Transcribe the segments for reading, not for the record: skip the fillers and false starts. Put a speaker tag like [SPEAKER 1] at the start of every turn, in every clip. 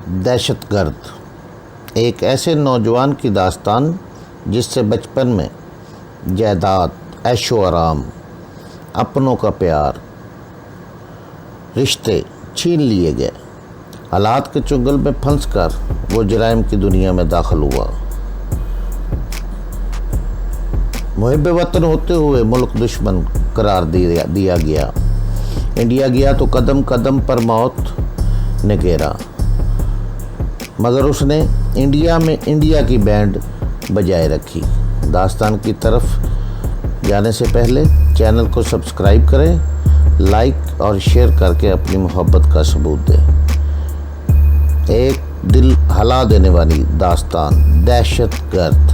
[SPEAKER 1] دہشت گرد ایک ایسے نوجوان کی داستان جس سے بچپن میں جائیداد، عیش و آرام، اپنوں کا پیار، رشتے چھین لیے گئے۔ حالات کے چنگل میں پھنس کر وہ جرائم کی دنیا میں داخل ہوا۔ محب وطن ہوتے ہوئے ملک دشمن قرار دیا گیا۔ انڈیا گیا تو قدم قدم پر موت نے گھیرا، مگر اس نے انڈیا میں انڈیا کی بینڈ بجائے رکھی۔ داستان کی طرف جانے سے پہلے چینل کو سبسکرائب کریں، لائک اور شیئر کر کے اپنی محبت کا ثبوت دیں۔ ایک دل ہلا دینے والی داستان، دہشت گرد۔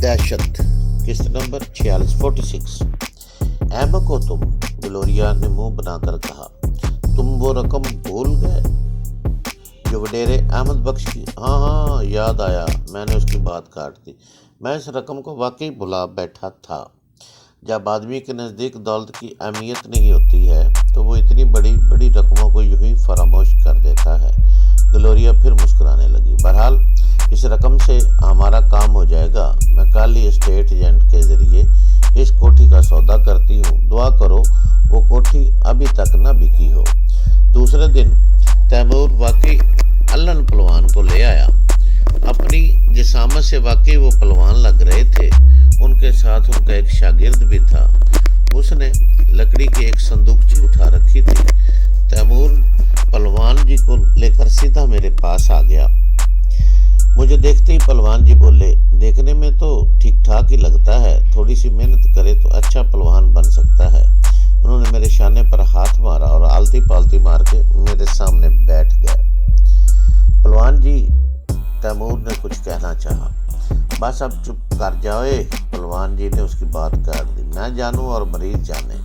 [SPEAKER 1] دہشت، قسط نمبر 4646۔ احمق ہو تم، گلوریا نے منہ بنا کر کہا۔ تم وہ رقم بھول گئے جو وڈیرے احمد بخش کی؟ ہاں یاد آیا، میں نے اس کی بات کاٹ دی۔ میں اس رقم کو واقعی بھلا بیٹھا تھا۔ جب آدمی کے نزدیک دولت کی اہمیت نہیں ہوتی ہے تو وہ اتنی بڑی بڑی رقموں کو یوں ہی فراموش کر دیتا ہے۔ گلوریا پھر مسکرانے لگی۔ بہرحال اس رقم سے ہمارا کام ہو جائے گا۔ میں کل ہی اسٹیٹ ایجنٹ کے ذریعے اس کوٹھی کا سودا کرتی ہوں۔ دعا کرو وہ کوٹھی ابھی تک نہ بکی ہو۔ دوسرے دن تیمور واقعی الن پلوان کو لے آیا۔ اپنی جسامت سے واقعی وہ پلوان لگ رہے تھے۔ ان کے ساتھ ان کا ایک شاگرد بھی تھا۔ اس نے لکڑی کی ایک صندوقچی اٹھا رکھی تھی۔ تیمور پلوان جی کو لے کر سیدھا میرے پاس آ گیا۔ مجھے دیکھتے ہی پلوان جی بولے، دیکھنے میں تو ٹھیک ٹھاک ہی لگتا ہے، تھوڑی سی محنت کرے تو اچھا پلوان بن سکتا ہے۔ انہوں نے میرے شانے پر ہاتھ مارا اور آلتی پالتی مار کے میرے سامنے بیٹھ گئے۔ پلوان جی، تیمور نے کچھ کہنا چاہا۔ بس اب چپ کر جاؤ، پلوان جی نے اس کی بات کاٹ دی۔ میں جانوں اور مریض جانے۔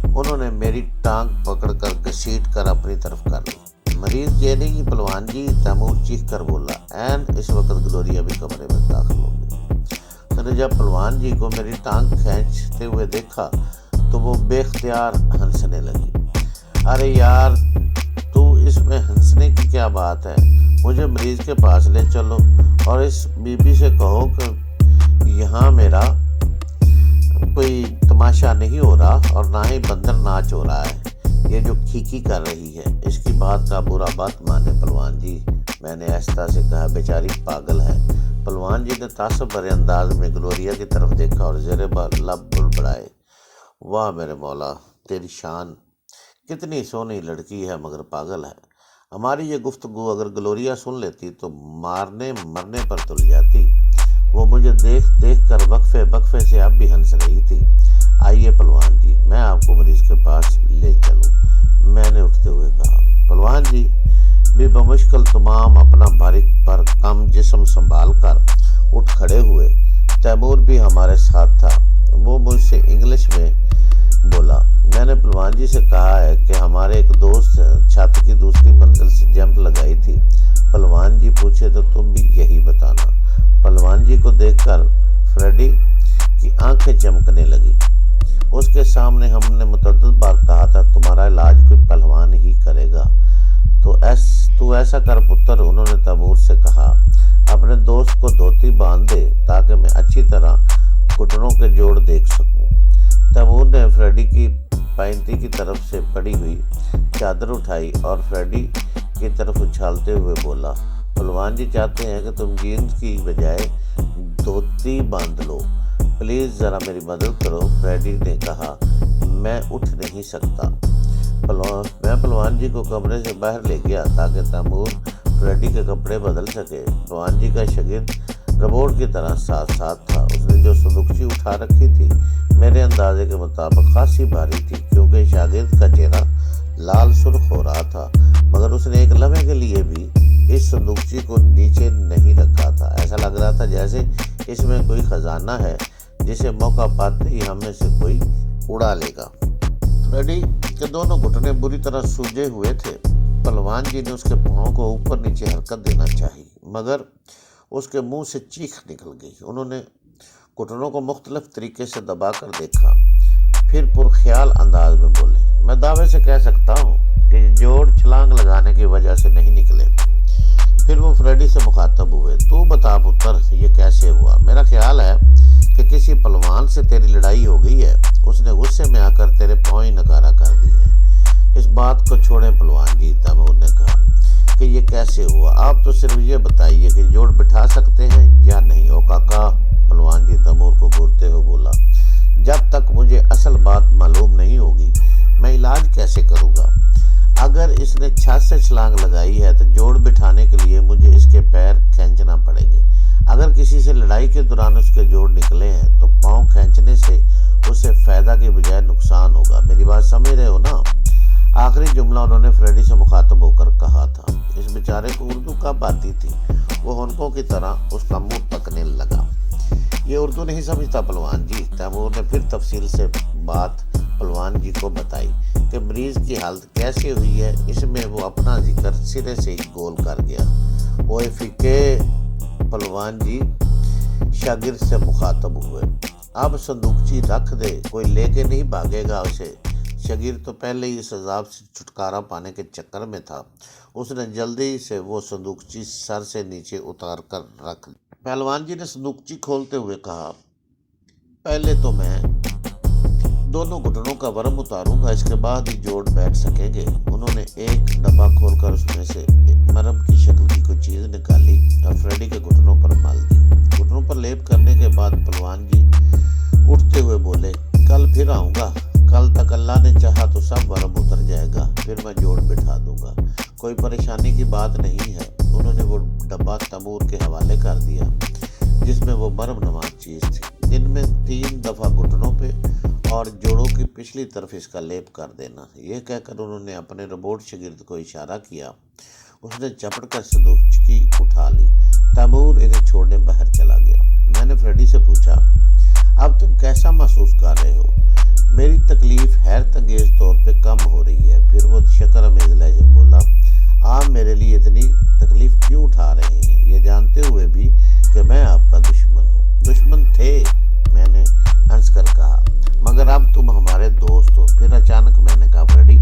[SPEAKER 1] انہوں نے میری ٹانگ پکڑ کر گھسیٹ کر اپنی طرف کر لی۔ مریض یہ نہیں پلوان جی، تیمور چیخ کر بولا۔ این اس وقت گلوریا بھی کمرے میں داخل ہو گئی۔ میں نے جب پلوان جی کو میری ٹانگ کھینچتے ہوئے دیکھا تو وہ بے اختیار ہنسنے لگی۔ ارے یار، تو اس میں ہنسنے کی کیا بات ہے؟ مجھے مریض کے پاس لے چلو اور اس بی بی سے کہو کہ یہاں میرا کوئی تماشا نہیں ہو رہا اور نہ ہی بندر ناچ ہو رہا ہے۔ یہ جو کھیکی کر رہی ہے اس کی بات کا برا بات مانے پلوان جی، میں نے آہستہ سے کہا۔ بیچاری پاگل ہے۔ پلوان جی نے تعصب بھرے انداز میں گلوریا کی طرف دیکھا اور زیر لب بڑبڑائے۔ واہ میرے مولا، تیری شان، کتنی سونی لڑکی ہے مگر پاگل ہے۔ ہماری یہ گفتگو اگر گلوریا سن لیتی تو مارنے مرنے پر تل جاتی۔ وہ مجھے دیکھ کر وقفے سے اب بھی ہنس رہی تھی۔ آئیے پلوان جی، میں آپ کو مریض کے پاس لے چلوں، میں نے اٹھتے ہوئے کہا۔ پلوان جی بھی بمشکل تمام اپنا باریک پر کم جسم سنبھال کر اٹھ کھڑے ہوئے۔ تیمور بھی ہمارے ساتھ تھا۔ وہ مجھ سے انگلش میں بولا۔ میں نے پلوان جی سے کہا ہے کہ ہمارے ایک دوست چھت کی دوسری منزل سے جمپ لگائی تھی۔ پلوان جی پوچھے تو تم بھی یہی بتانا۔ پلوان جی کو دیکھ کر فریڈی کی آنکھیں چمکنے لگی۔ اس کے سامنے ہم نے متعدد بار کہا تھا تمہارا علاج کوئی پہلوان ہی کرے گا، تو ایسا کر پتر، انہوں نے تیمور سے کہا۔ اپنے دوست کو دھوتی باندھ دے تاکہ میں اچھی طرح گھٹنوں کے جوڑ دیکھ سکوں۔ تیمور نے فریڈی کی پائنتی کی طرف سے پڑی ہوئی چادر اٹھائی اور فریڈی کی طرف اچھالتے ہوئے بولا، پلوان جی چاہتے ہیں کہ تم جینز کی بجائے دھوتی باندھ لو، پلیز ذرا میری مدد کرو۔ فریڈی نے کہا، میں اٹھ نہیں سکتا۔ میں پلوان جی کو کمرے سے باہر لے گیا تاکہ تیمور فریڈی کے کپڑے بدل سکے۔ پلوان جی کا شاگرد روبوٹ کی طرح ساتھ تھا۔ اس نے جو صندوقچی اٹھا رکھی تھی میرے اندازے کے مطابق خاصی بھاری تھی، کیونکہ شاگرد کا چہرہ لال سرخ ہو رہا تھا، مگر اس نے ایک لمحے کے لیے بھی اس صندوقچی کو نیچے نہیں رکھا تھا۔ ایسا لگ رہا تھا جیسے اس میں کوئی خزانہ ہے جسے موقع پاتے ہی ہم میں سے کوئی اڑا لے گا۔ فریڈی کے دونوں گھٹنے بری طرح سوجے ہوئے تھے۔ پلوان جی نے اس کے پاؤں کو اوپر نیچے حرکت دینا چاہی، مگر اس کے منہ سے چیخ نکل گئی۔ انہوں نے گھٹنوں کو مختلف طریقے سے دبا کر دیکھا، پھر پرخیال انداز میں بولے، میں دعوے سے کہہ سکتا ہوں کہ یہ جوڑ چھلانگ لگانے کی وجہ سے نہیں نکلے۔ پھر وہ فریڈی سے مخاطب ہوئے، تو بتا پتر یہ کیسے ہوا؟ میرا خیال ہے کہ کسی پلوان سے تیری لڑائی ہو گئی ہے، اس نے غصے میں آ کر تیرے پاؤں ہی نکارا کر دی ہے۔ اس بات کو چھوڑیں پلوان جی، تیمور نے کہا کہ یہ کیسے ہوا؟ آپ تو صرف یہ بتائیے کہ جوڑ بٹھا سکتے ہیں یا نہیں؟ او کاکا، پلوان جی تیمور کو گھورتے ہوئے بولا، جب تک مجھے اصل بات معلوم نہیں ہوگی میں علاج کیسے کروں گا؟ اگر اس نے چھت سے چھلانگ لگائی ہے تو جوڑ بٹھانے کے لیے مجھے اس کے پیر کھینچنا پڑیں گے۔ اگر کسی سے لڑائی کے دوران اس کے جوڑ نکلے ہیں تو پاؤں کھینچنے سے اسے فائدہ کے بجائے نقصان ہوگا۔ میری بات سمجھ رہے ہو نا؟ آخری جملہ انہوں نے فریڈی سے مخاطب ہو کر کہا تھا۔ اس بیچارے کو اردو کب آتی تھی؟ وہ ہنکوں کی طرح اس کا منہ تکنے لگا۔ یہ اردو نہیں سمجھتا پلوان جی، تیمور نے پھر تفصیل سے بات پلوان جی کو بتائی کہ مریض کی حالت کیسے ہوئی ہے۔ اس میں وہ اپنا ذکر سرے سے ہی گول کر گیا۔ اوئے فکے، پلوان جی شاگرد سے مخاطب ہوئے، اب صندوقچی رکھ دے، کوئی لے کے نہیں بھاگے گا اسے۔ شاگرد تو پہلے ہی اس عذاب سے چھٹکارا پانے کے چکر میں تھا، اس نے جلدی سے وہ صندوقچی سر سے نیچے اتار کر رکھ لی۔ پہلوان جی نے صندوقچی کھولتے ہوئے کہا، پہلے تو میں دونوں گھٹنوں کا ورم اتاروں گا، اس کے بعد ہی جوڑ بیٹھ سکیں گے۔ انہوں نے ایک ڈبہ کھول کر اس میں سے مرم کی شکل کی کوئی چیز نکالی اور فریڈی کے گھٹنوں پر مال دی۔ گھٹنوں پر لیپ کرنے کے بعد پہلوان جی اٹھتے ہوئے بولے، کل پھر آؤں گا، کل تک اللہ نے چاہا تو سب ورم اتر جائے گا، پھر میں جوڑ بٹھا دوں گا، کوئی پریشانی کی بات نہیں ہے۔ انہوں نے وہ ڈبہ تیمور کے حوالے کر دیا جس میں وہ مرم نواز چیز تھی۔ دن میں 3 دفعہ گھٹنوں پہ اور جوڑوں کی پچھلی طرف اس کا لیپ کر دینا۔ یہ کہہ کر انہوں نے اپنے روبوٹ شاگرد کو اشارہ کیا، اس نے چپٹ کر صندوقچی اٹھا لی۔ تیمور انہیں چھوڑنے باہر چلا گیا۔ میں نے فریڈی سے پوچھا، اب تم کیسا محسوس کر رہے ہو؟ میری تکلیف حیرت انگیز طور پہ کم ہو رہی ہے۔ پھر وہ شکر امیز لہجے میں بولا، آپ میرے لیے اتنی تکلیف کیوں اٹھا رہے ہیں، یہ جانتے ہوئے بھی کہ میں آپ کا دشمن ہوں؟ دشمن تھے، میں نے ہنس کر کہا، مگر اب تم ہمارے دوست ہو۔ پھر اچانک میں نے کہا، فریڈی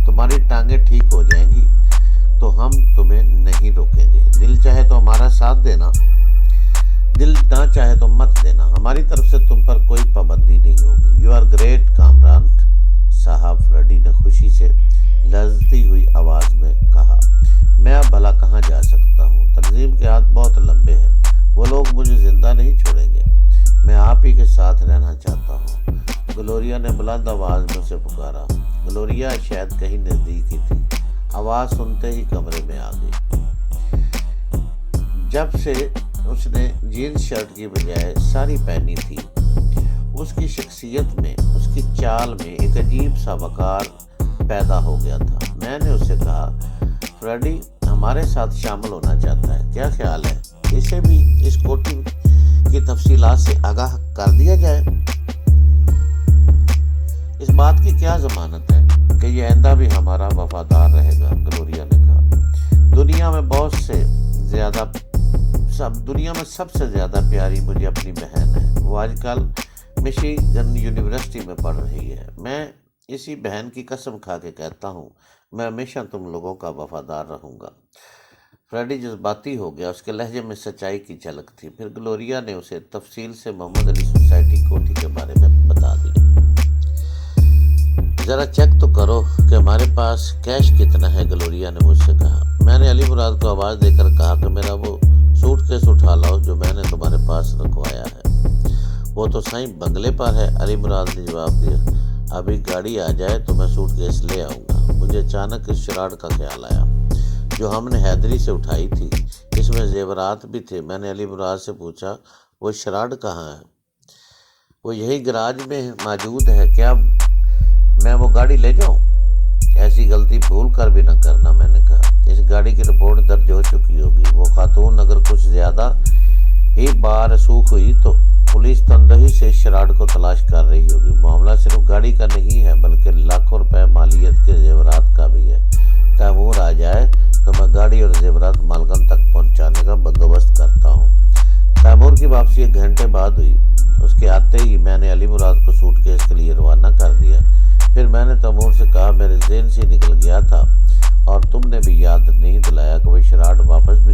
[SPEAKER 1] تمہاری ٹانگیں ٹھیک ہو جائیں گی تو ہم تمہیں نہیں روکیں گے، دل چاہے تو ہمارا ساتھ دینا، دل نہ چاہے تو مت دینا، ہماری طرف سے تم پر کوئی پابندی نہیں ہوگی۔ یو آر گریٹ کامران صاحب، فریڈی نے خوشی سے لرزتی ہوئی آواز میں کہا، میں اب بھلا کہاں جا سکتا ہوں؟ تنظیم کے ہاتھ بہت لمبے ہیں، وہ لوگ مجھے زندہ نہیں چھوڑیں گے، میں آپ ہی کے ساتھ رہنا چاہتا ہوں۔ گلوریا نے بلند آواز میں اسے پکارا۔ گلوریا شاید کہیں نزدیک ہی تھی، آواز سنتے ہی کمرے میں آ گئی۔ جب سے اس نے جینز شرٹ کی بجائے ساری پہنی تھی، اس کی شخصیت میں، اس کی چال میں ایک عجیب سا وقار پیدا ہو گیا تھا۔ میں نے اس سے کہا، فریڈی ہمارے ساتھ شامل ہونا چاہتا ہے، کیا خیال ہے اسے بھی اس کوٹی کی تفصیلات سے آگاہ کر دیا جائے؟ اس بات کی کیا ضمانت ہے کہ یہ آئندہ بھی ہمارا وفادار رہے گا؟ گلوریا نے کہا، دنیا میں سب سے زیادہ پیاری مجھے اپنی بہن ہے، وہ آج کل مشیگن یونیورسٹی میں پڑھ رہی ہے۔ میں اسی بہن کی قسم کھا کے کہتا ہوں، میں ہمیشہ تم لوگوں کا وفادار رہوں گا۔ فریڈی جذباتی ہو گیا، اس کے لہجے میں سچائی کی جھلک تھی۔ پھر گلوریا نے اسے تفصیل سے محمد علی سوسائٹی کوٹھی کے بارے میں بتا دیا۔ ذرا چیک تو کرو کہ ہمارے پاس کیش کتنا ہے، گلوریا نے مجھ سے کہا۔ میں نے علی مراد کو آواز دے کر کہا کہ میرا وہ سوٹ کیس اٹھا لاؤ جو میں نے تمہارے پاس رکھوایا ہے۔ وہ تو سائیں بنگلے پر ہے، علی مراد نے جواب دیا۔ ابھی گاڑی آ جائے تو میں سوٹ کیس لے آؤں گا۔ مجھے اچانک اس شراڑ کا خیال آیا جو ہم نے حیدری سے اٹھائی تھی، اس میں زیورات بھی تھے۔ میں نے علی مراد سے پوچھا، وہ شراڑ کہاں ہے؟ وہ یہی گراج میں موجود ہے، کیا میں وہ گاڑی لے جاؤں؟ ایسی غلطی بھول کر بھی نہ کرنا، میں نے کہا۔ اس گاڑی کی رپورٹ درج ہو چکی ہوگی۔ وہ خاتون اگر کچھ زیادہ ہی بارسوخ ہوئی تو پولیس تندہی سے شراڑ کو تلاش کر رہی ہوگی۔ معاملہ صرف گاڑی کا نہیں ہے بلکہ لاکھوں روپے مالیت کے زیورات کا بھی ہے۔ تیمور آ جائے تو میں گاڑی اور زیورات مالکن تک پہنچانے کا بندوبست کرتا ہوں۔ تیمور کی واپسی 1 گھنٹے بعد ہوئی۔ اس کے آتے ہی میں نے علی مراد کو سوٹ کیس کے لیے روانہ کر دیا۔ پھر میں نے تیمور سے کہا، میرے ذہن سے نکل گیا تھا اور تم نے بھی یاد نہیں دلایا کہ وہ شراڑ واپس بھی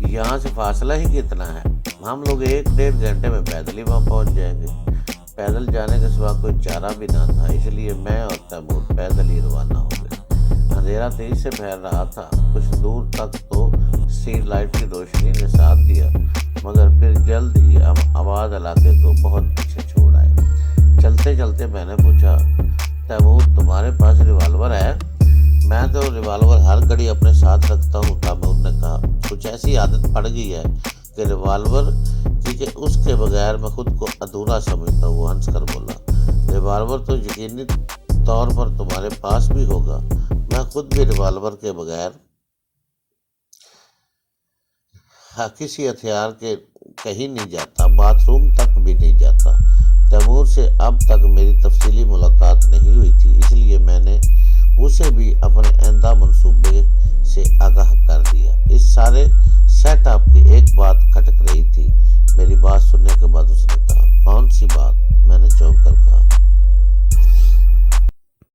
[SPEAKER 1] یہاں سے فاصلہ ہی کتنا ہے، ہم لوگ 1-1.5 گھنٹے میں پیدل ہی وہاں پہنچ جائیں گے۔ پیدل جانے کے سوا کوئی چارہ بھی نہ تھا، اس لیے میں اور تیمور پیدل ہی روانہ ہو گئے۔ اندھیرا تیزی سے پھیل رہا تھا، کچھ دور تک تو اسٹریٹ لائٹ کی روشنی نے ساتھ دیا، مگر پھر جلد ہی آباد علاقے کو بہت پیچھے چھوڑ آئے۔ چلتے چلتے میں نے پوچھا، تیمور تمہارے پاس ریوالور ہے؟ میں تو ریوالور ہر گھڑی اپنے ساتھ رکھتا ہوں، تیمور نے کہا۔ کچھ ایسی عادت پڑ گئی ہے کہ ریوالور کی کہ اس کے بغیر میں خود کو ادھورا سمجھتا ہوں، وہ ہنس کر بولا۔ ریوالور تو یقینی طور پر تمہارے پاس بھی ہوگا، میں خود بھی ریوالور کے بغیر کسی ہتھیار کے کہیں نہیں جاتا، باتھ روم تک بھی نہیں جاتا۔ تیمور سے اب تک میری تفصیلی ملاقات نہیں ہوئی تھی، اس لیے میں نے اسے بھی اپنے آئندہ منصوبے سے آگاہ کر دیا۔ اس سارے